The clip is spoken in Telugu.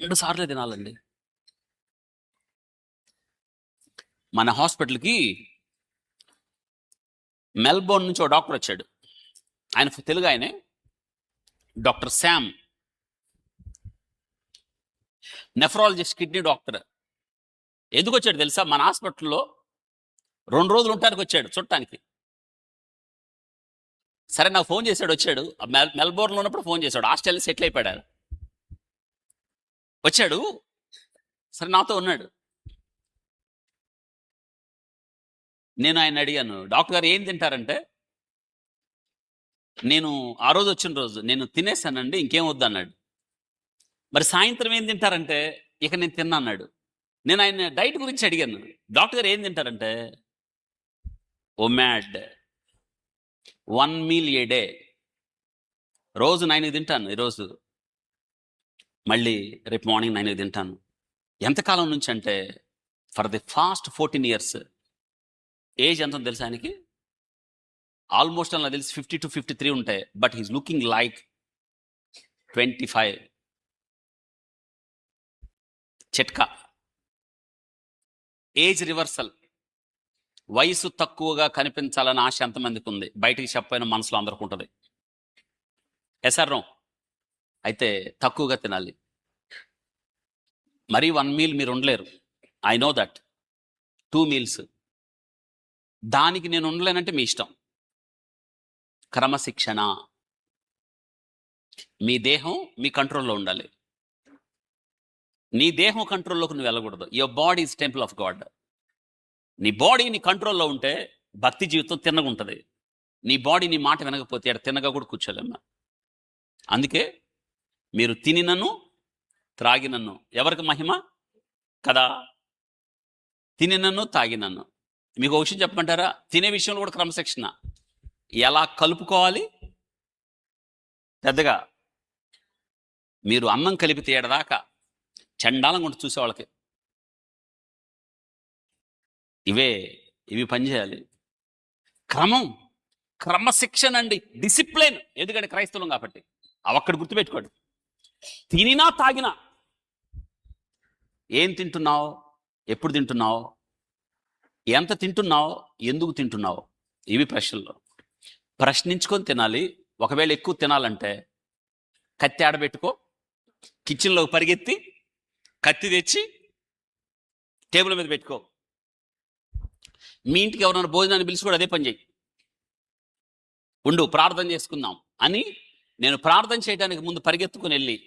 2 సార్లే తినాలండి. మన హాస్పిటల్కి మెల్బోర్న్ నుంచి ఒక డాక్టర్ వచ్చాడు. ఆయన తెలుగు ఆయనే, doctor Sam, nephrologist, kidney doctor. ఎందుకు వచ్చాడు తెలుసా? మన హాస్పిటల్లో 2 రోజులు ఉండటానికి వచ్చాడు, చుట్టానికి. సరే నాకు ఫోన్ చేశాడు, వచ్చాడు. మెల్బోర్న్లో ఉన్నప్పుడు ఫోన్ చేశాడు, ఆస్ట్రేలియా సెటిల్ అయిపోయాడు. వచ్చాడు, సరే నాతో ఉన్నాడు. నేను ఆయన అడిగాను, డాక్టర్ గారు ఏం తింటారంటే, నేను ఆ రోజు వచ్చిన రోజు నేను తినేసానండి, ఇంకేం వద్దు అన్నాడు. మరి సాయంత్రం ఏం తింటారంటే, ఇక నేను తిన్నా అన్నాడు. నేను ఆయన డైట్ గురించి అడిగాను, డాక్టర్ గారు ఏం తింటారంటే, OMAD 1 మీల్ ఏ డే, రోజు 9 తింటాను, ఈరోజు మళ్ళీ రేపు మార్నింగ్ 9 తింటాను. ఎంతకాలం నుంచి అంటే, for the fast 14 years. Age ఎంత తెలుసా ఆయనకి? ఆల్మోస్ట్ నాకు తెలిసి 50 to 53 ఉంటాయి. But he's looking like 25. చిట్కా, ఏజ్ రివర్సల్. వయసు తక్కువగా కనిపించాలని ఆశ ఎంతమందికి ఉంది? బయటికి చెప్పైన మనసులో అందరికి ఉంటుంది. ఎసర్రం అయితే తక్కువగా తినాలి. మరీ 1 మీల్ మీరు ఉండలేరు, ఐ నో దట్. 2 మీల్స్, దానికి నేను ఉండలేనంటే మీ ఇష్టం. క్రమశిక్షణ. మీ దేహం మీ కంట్రోల్లో ఉండాలి. నీ దేహం కంట్రోల్లోకి నువ్వు వెళ్ళకూడదు. Your body is temple of God. నీ బాడీ నీ కంట్రోల్లో ఉంటే భక్తి జీవితం తిన్నగా ఉంటుంది. నీ బాడీ నీ మాట వినకపోతే అక్కడ తిన్నగా కూడా కూర్చోలేమ్మా. అందుకే మీరు తినినను త్రాగినను ఎవరికి మహిమ కదా? తినినను తాగినను. మీకు ఒక విషయం చెప్పమంటారా? తినే విషయంలో కూడా క్రమశిక్షణ. ఎలా కలుపుకోవాలి? పెద్దగా మీరు అన్నం కలిపితే ఏడదాకా చండాలంగా ఉంటుంది చూసేవాళ్ళకి. ఇవి పనిచేయాలి. క్రమశిక్షణ అండి, డిసిప్లిన్. ఎందుకంటే క్రైస్తవం కాబట్టి అక్కడ గుర్తుపెట్టుకోండి. తినినా తాగినా ఏం తింటున్నావు, ఎప్పుడు తింటున్నావు, ఎంత తింటున్నావు, ఎందుకు తింటున్నావు, ఇవి ప్రశ్నలు. ప్రశ్నించుకొని తినాలి. ఒకవేళ ఎక్కువ తినాలంటే కత్తి ఆడబెట్టుకో, కిచెన్లో పరిగెత్తి కత్తి తెచ్చి టేబుల్ మీద పెట్టుకో. మీ ఇంటికి ఎవరైనా భోజనాన్ని పిలిచి కూడా అదే పని చేయి. ఉండు, ప్రార్థన చేసుకుందాం అని నేను ప్రార్థన చేయడానికి ముందు పరిగెత్తుకుని వెళ్ళి